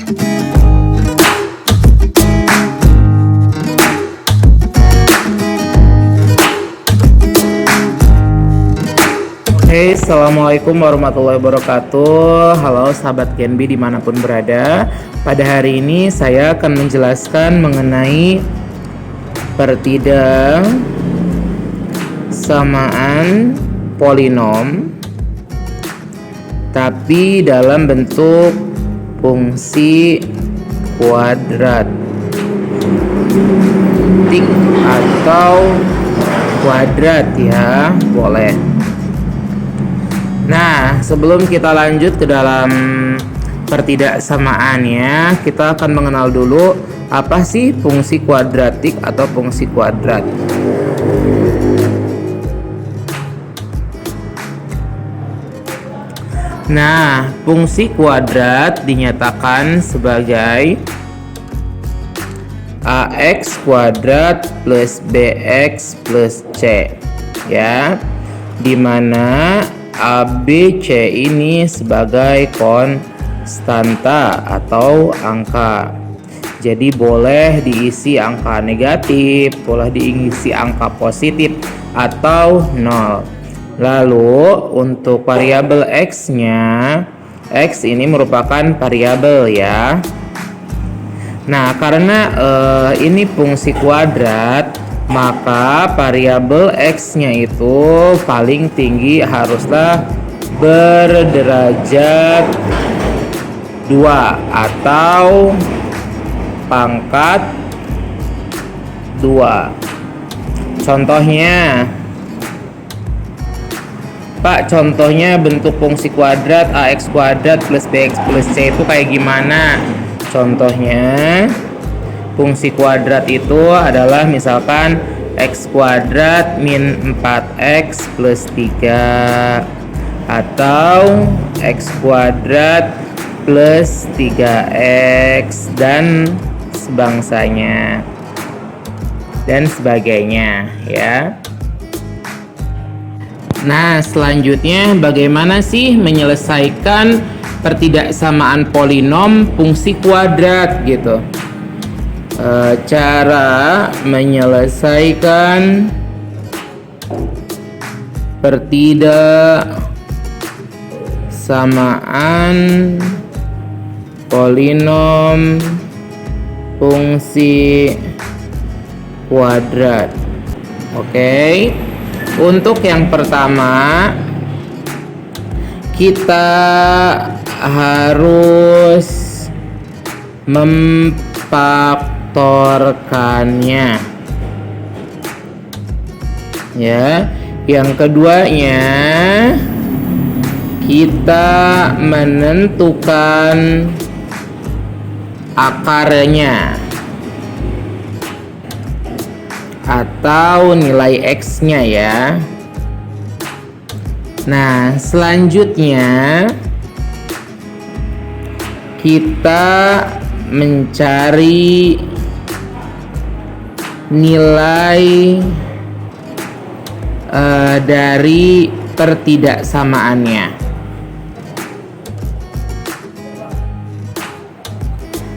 Hey, assalamualaikum warahmatullahi wabarakatuh. Halo sahabat Genbi dimanapun berada. Pada hari ini saya akan menjelaskan mengenai pertidaksamaan polinom, tapi dalam bentuk fungsi kuadratik atau kuadrat ya, boleh. Nah, sebelum kita lanjut ke dalam pertidaksamaannya, kita akan mengenal dulu apa sih fungsi kuadratik atau fungsi kuadrat. Nah, fungsi kuadrat dinyatakan sebagai ax kuadrat plus bx plus c ya, dimana A, B, C ini sebagai konstanta atau angka. Jadi boleh diisi angka negatif, boleh diisi angka positif atau 0. Lalu untuk variabel X-nya, X ini merupakan variabel ya. Nah, karena ini fungsi kuadrat, maka variabel X-nya itu paling tinggi haruslah berderajat 2 atau pangkat 2. Contohnya, Pak, contohnya bentuk fungsi kuadrat ax kuadrat plus bx plus c itu kayak gimana? Contohnya, fungsi kuadrat itu adalah misalkan x kuadrat min 4x plus 3 atau x kuadrat plus 3x dan sebangsanya dan sebagainya ya. Nah, selanjutnya bagaimana sih menyelesaikan pertidaksamaan polinom fungsi kuadrat gitu? Cara menyelesaikan pertidaksamaan polinom fungsi kuadrat. Oke. Untuk yang pertama, kita harus memfaktorkannya ya. Yang keduanya, kita menentukan akarnya atau nilai X-nya ya. Nah, selanjutnya kita mencari nilai dari pertidaksamaannya.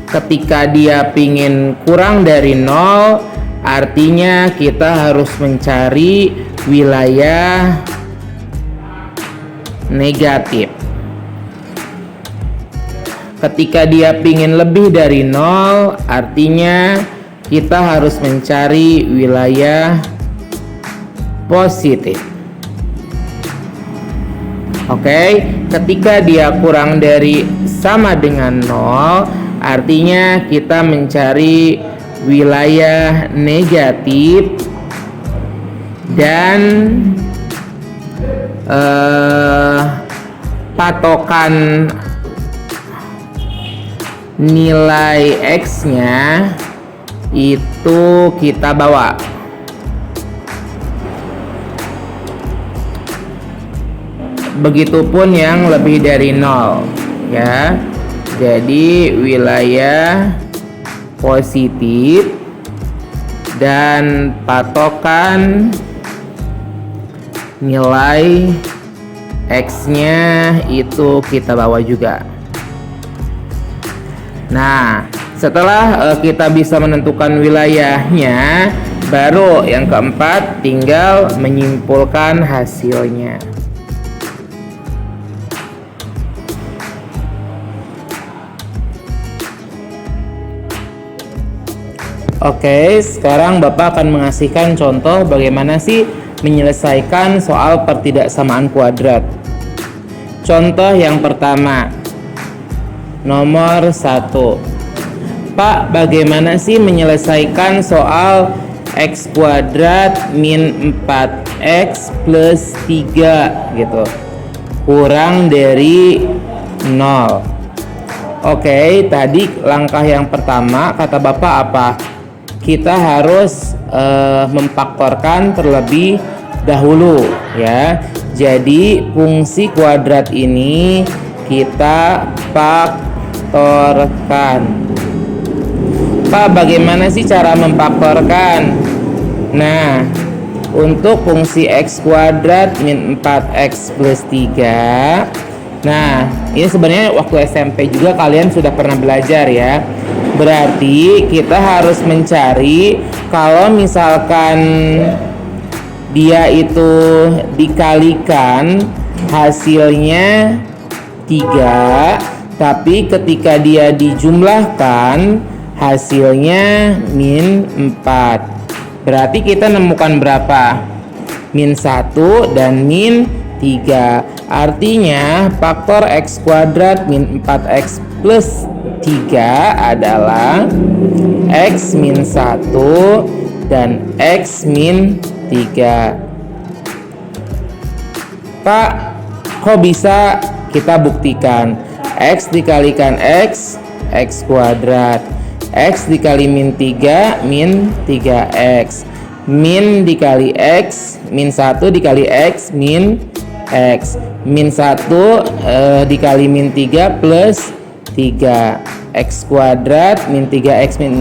Ketika dia pingin kurang dari 0, artinya kita harus mencari wilayah negatif. Ketika dia pingin lebih dari 0, artinya kita harus mencari wilayah positif. Oke, ketika dia kurang dari sama dengan 0, artinya kita mencari wilayah negatif dan patokan nilai X-nya itu kita bawa. Begitupun yang lebih dari 0 ya. Jadi wilayah positif dan patokan nilai X-nya itu kita bawa juga. Nah, setelah kita bisa menentukan wilayahnya, baru yang keempat tinggal menyimpulkan hasilnya. Oke, sekarang Bapak akan mengasihkan contoh bagaimana sih menyelesaikan soal pertidaksamaan kuadrat. Contoh yang pertama, nomor 1. Pak, bagaimana sih menyelesaikan soal x kuadrat min 4x plus 3 gitu, kurang dari 0. Oke, tadi langkah yang pertama kata Bapak apa? Kita harus memfaktorkan terlebih dahulu ya. Jadi fungsi kuadrat ini kita faktorkan. Pak, bagaimana sih cara memfaktorkan? Nah, untuk fungsi x kuadrat min 4x plus 3, nah ini sebenarnya waktu SMP juga kalian sudah pernah belajar ya. Berarti kita harus mencari kalau misalkan dia itu dikalikan hasilnya 3, tapi ketika dia dijumlahkan hasilnya min 4. Berarti kita nemukan berapa? Min 1 dan min 3. Artinya faktor x kuadrat min 4x plus 3 adalah x min 1 dan x min 3. Pak, kok bisa? Kita buktikan. X dikalikan x, x kuadrat. X dikali min 3, min 3x. Min dikali x, min 1 dikali x, min x. Min 1 dikali min 3 plus 3. X kuadrat min 3x min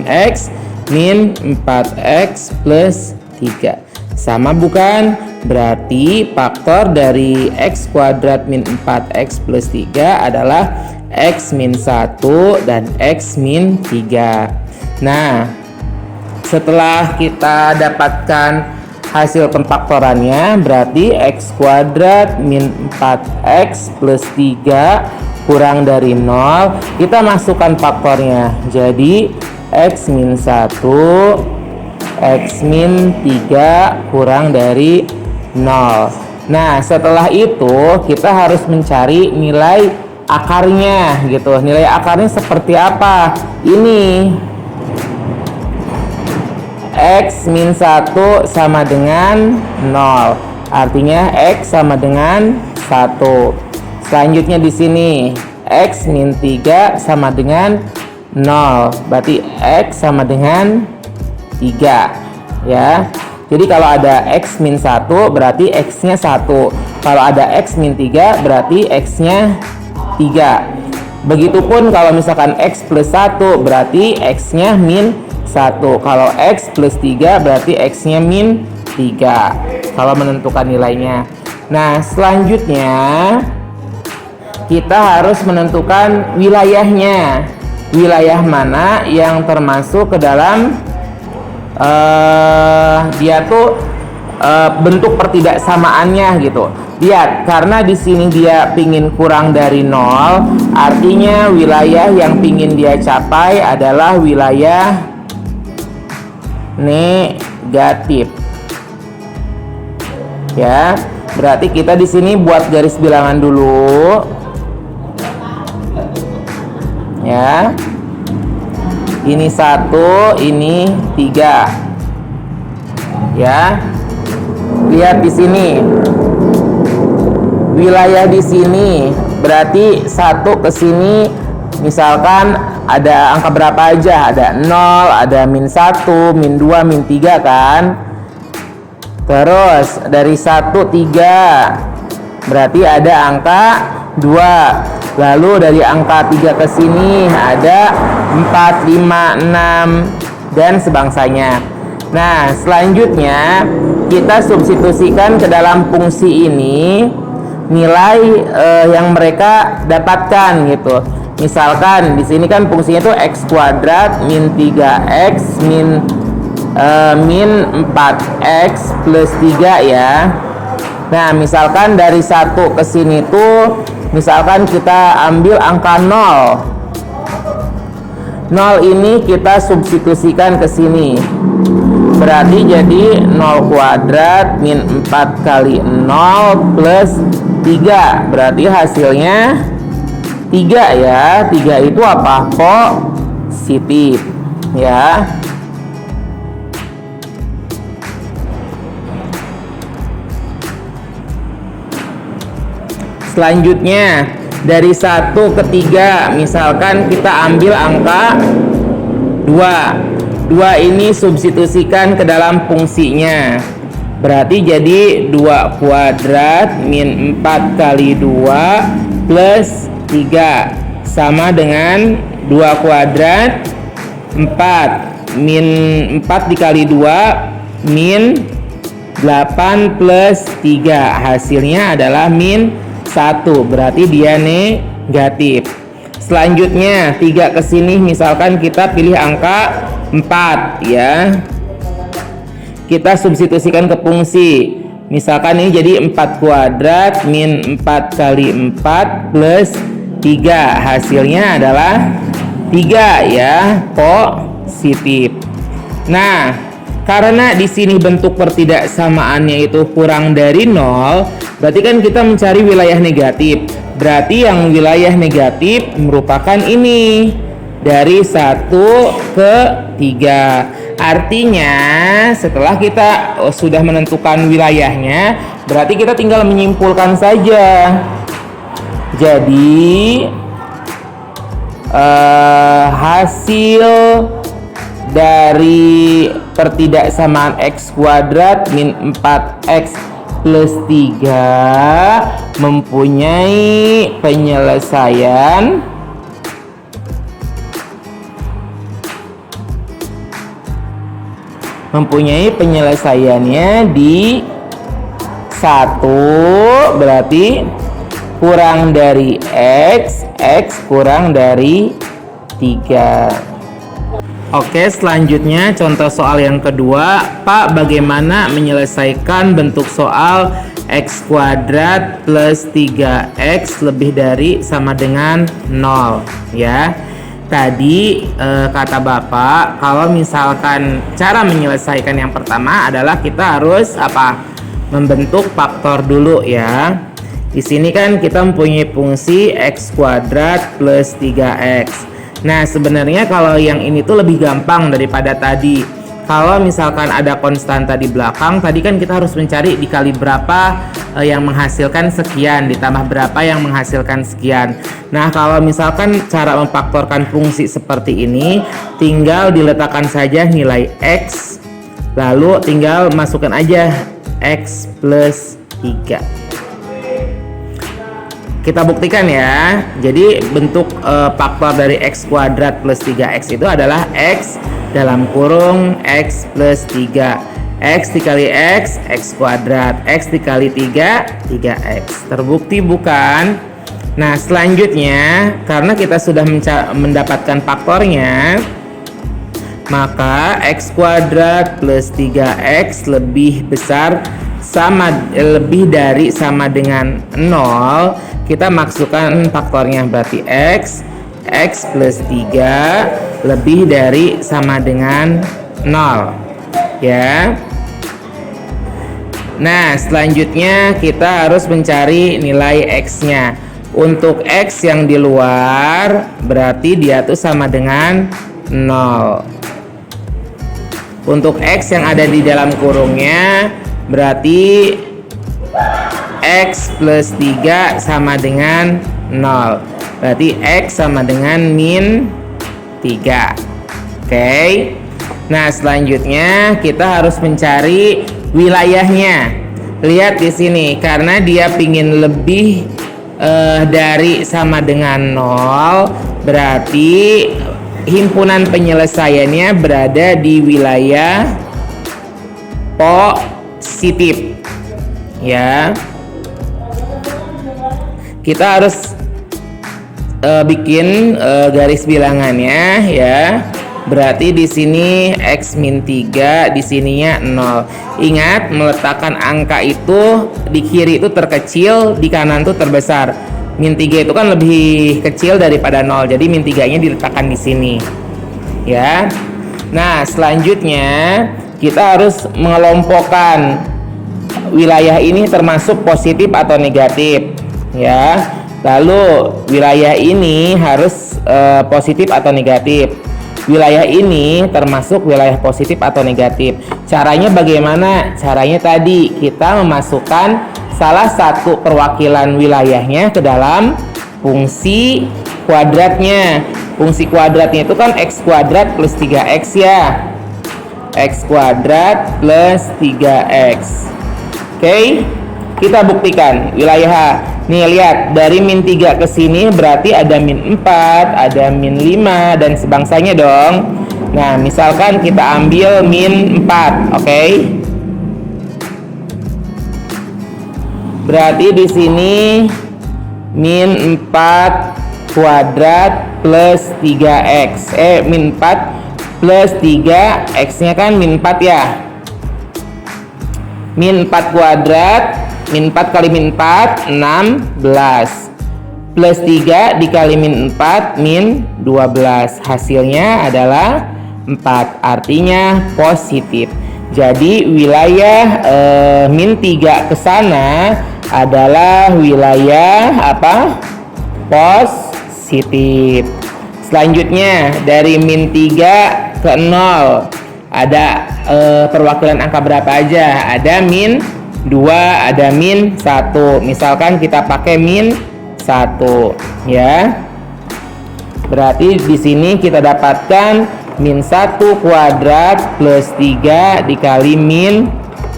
x min 4x plus 3. Sama bukan? Berarti faktor dari x kuadrat min 4x plus 3 adalah x min 1 dan x min 3. Nah, setelah kita dapatkan hasil pemfaktorannya, berarti x kuadrat min 4x plus 3 kurang dari 0. Kita masukkan faktornya. Jadi x min 1, x min 3 kurang dari 0. Nah, setelah itu kita harus mencari nilai akarnya gitu. Nilai akarnya seperti apa? Ini x min 1 sama dengan 0. Artinya x sama dengan 1. Selanjutnya di sini x min 3 sama dengan 0. Berarti x sama dengan 3 ya. Jadi kalau ada x min 1 berarti x-nya 1. Kalau ada x min 3 berarti x-nya 3. Begitupun kalau misalkan x plus 1 berarti x-nya min 1. Kalau x plus 3 berarti x-nya min 3 kalau menentukan nilainya. Nah, selanjutnya kita harus menentukan wilayahnya. Wilayah mana yang termasuk ke dalam dia tuh bentuk pertidaksamaannya gitu. Lihat, karena di sini dia pingin kurang dari 0, artinya wilayah yang pingin dia capai adalah wilayah negatif. Ya, berarti kita di sini buat garis bilangan dulu. Ya. Ini 1, ini 3. Ya. Lihat di sini. Wilayah di sini berarti 1 ke sini misalkan ada angka berapa aja? Ada 0, ada min 1, min 2, min 3 kan? Terus dari 1, 3 berarti ada angka 2. Lalu dari angka 3 ke sini ada 4, 5, 6 dan sebangsanya. Nah, selanjutnya kita substitusikan ke dalam fungsi ini nilai yang mereka dapatkan gitu. Misalkan di sini kan fungsinya tuh x kuadrat min 3x min 4x plus 3 ya. Nah, misalkan dari 1 ke sini tuh misalkan kita ambil angka 0. 0 ini kita substitusikan ke sini. Berarti jadi 0 kuadrat min 4 kali 0 plus 3. Berarti hasilnya 3 ya. 3 itu apa? Positif ya. Selanjutnya dari 1 ke 3 misalkan kita ambil angka 2. 2 ini substitusikan ke dalam fungsinya. Berarti jadi 2 kuadrat min 4 kali 2 plus 3 sama dengan 2 kuadrat 4 min 4 dikali 2 min 8 plus 3. Hasilnya adalah min 1, berarti dia negatif. Selanjutnya 3 ke sini misalkan kita pilih angka 4 ya. Kita substitusikan ke fungsi. Misalkan ini jadi 4 kuadrat min 4 kali 4 plus 3. Hasilnya adalah 3 ya, positif. Nah, karena di sini bentuk pertidaksamaannya itu kurang dari 0, berarti kan kita mencari wilayah negatif. Berarti yang wilayah negatif merupakan ini dari 1 ke 3. Artinya setelah kita sudah menentukan wilayahnya, berarti kita tinggal menyimpulkan saja. Jadi hasil dari pertidaksamaan x kuadrat min 4x plus 3 mempunyai penyelesaiannya di 1, berarti kurang dari x kurang dari 3. Oke, selanjutnya contoh soal yang kedua. Pak, bagaimana menyelesaikan bentuk soal x kuadrat plus 3x lebih dari sama dengan 0 ya. Tadi kata Bapak, kalau misalkan cara menyelesaikan yang pertama adalah kita harus membentuk faktor dulu ya. Di sini kan kita mempunyai fungsi x kuadrat plus 3x. Nah, sebenarnya kalau yang ini tuh lebih gampang daripada tadi. Kalau misalkan ada konstanta di belakang, tadi kan kita harus mencari dikali berapa yang menghasilkan sekian, ditambah berapa yang menghasilkan sekian. Nah, kalau misalkan cara memfaktorkan fungsi seperti ini, tinggal diletakkan saja nilai x, lalu tinggal masukkan aja x plus 3. Kita buktikan ya. Jadi bentuk faktor dari x kuadrat plus 3x itu adalah x dalam kurung x plus 3. X dikali x kuadrat. X dikali 3, 3x. Terbukti bukan? Nah, selanjutnya karena kita sudah mendapatkan faktornya, maka x kuadrat plus 3x lebih dari sama dengan 0. Kita masukkan faktornya, berarti x plus 3 lebih dari sama dengan 0 ya. Nah, selanjutnya kita harus mencari nilai x-nya. Untuk x yang di luar berarti dia tuh sama dengan 0. Untuk x yang ada di dalam kurungnya berarti x plus 3 sama dengan 0. Berarti x sama dengan min 3. Oke. Nah, selanjutnya kita harus mencari wilayahnya. Lihat di sini, karena dia pingin lebih dari sama dengan 0, berarti himpunan penyelesaiannya berada di wilayah positif ya. Kita harus bikin garis bilangannya ya. Berarti di sini X min 3, di sininya 0. Ingat, meletakkan angka itu di kiri itu terkecil, di kanan tuh terbesar. Min 3 itu kan lebih kecil daripada 0. Jadi min 3-nya diletakkan di sini. Ya. Nah, selanjutnya kita harus mengelompokkan wilayah ini termasuk positif atau negatif, ya. Lalu wilayah ini harus positif atau negatif. Wilayah ini termasuk wilayah positif atau negatif. Caranya bagaimana? Caranya tadi kita memasukkan salah satu perwakilan wilayahnya ke dalam fungsi kuadratnya. Fungsi kuadratnya itu kan x kuadrat plus 3x ya. X kuadrat plus 3x. Oke, kita buktikan wilayah H. Nih lihat, dari min 3 ke sini berarti ada min 4, ada min 5 dan sebangsanya dong. Nah, misalkan kita ambil min 4, oke? Berarti di sini min 4 kuadrat plus 3x. Min 4 plus 3, x-nya kan min 4 ya. Min 4 kuadrat, min 4 kali min 4, 16. Plus 3 dikali min 4, min 12. Hasilnya adalah 4. Artinya positif. Jadi wilayah min 3 ke sana adalah wilayah apa? Positif. Selanjutnya dari min 3 ke 0 ada perwakilan angka berapa aja? Ada min 2, ada min 1. Misalkan kita pakai min 1 ya. Berarti di sini kita dapatkan min 1 kuadrat plus 3 dikali min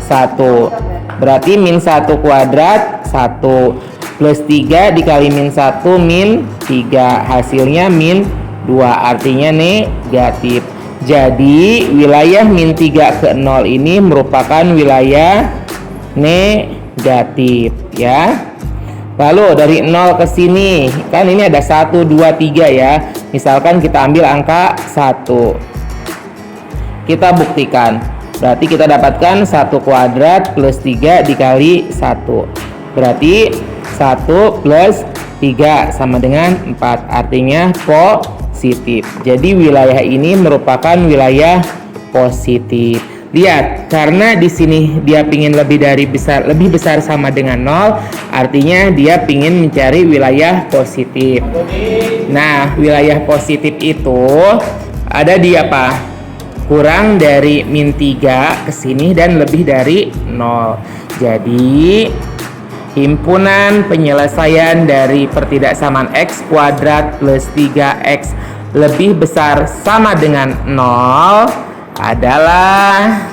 1. Berarti min 1 kuadrat 1 plus 3 dikali min 1 min 3. Hasilnya min 2, artinya negatif. Jadi wilayah min 3 ke 0 ini merupakan wilayah negatif ya. Lalu dari 0 ke sini kan ini ada 1, 2, 3 ya. Misalkan kita ambil angka 1. Kita buktikan. Berarti kita dapatkan 1 kuadrat plus 3 dikali 1. Berarti 1 plus 3 sama dengan 4. Artinya positif. Jadi wilayah ini merupakan wilayah positif. Lihat, karena di sini dia pingin lebih besar sama dengan 0, artinya dia pingin mencari wilayah positif. Nah, wilayah positif itu ada di apa? Kurang dari min 3 ke sini dan lebih dari 0. Jadi himpunan penyelesaian dari pertidaksamaan x kuadrat plus 3x lebih besar sama dengan 0 adalah,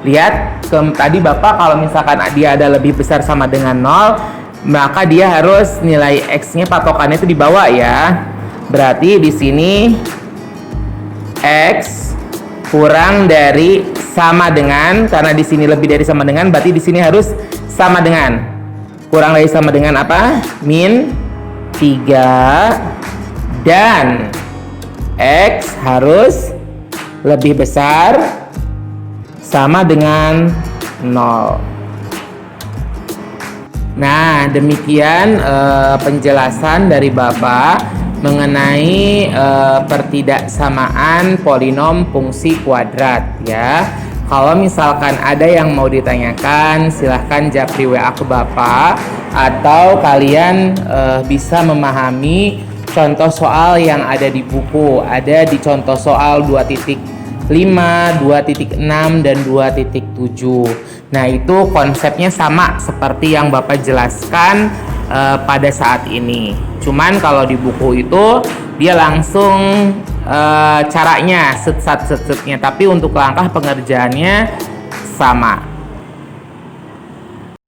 lihat tadi Bapak kalau misalkan dia ada lebih besar sama dengan 0, maka dia harus nilai x-nya patokannya itu di bawah ya. Berarti di sini x kurang dari sama dengan, karena di sini lebih dari sama dengan, berarti di sini harus sama dengan, kurang dari sama dengan apa? Min 3, dan x harus lebih besar sama dengan 0. Nah, demikian penjelasan dari Bapak mengenai pertidaksamaan polinom fungsi kuadrat ya. Kalau misalkan ada yang mau ditanyakan, silahkan japri WA ke Bapak, atau kalian bisa memahami contoh soal yang ada di buku. Ada di contoh soal 2.5, 2.6, dan 2.7. Nah, itu konsepnya sama seperti yang Bapak jelaskan pada saat ini. Cuman kalau di buku itu dia langsung caranya set-setnya, tapi untuk langkah pengerjaannya sama.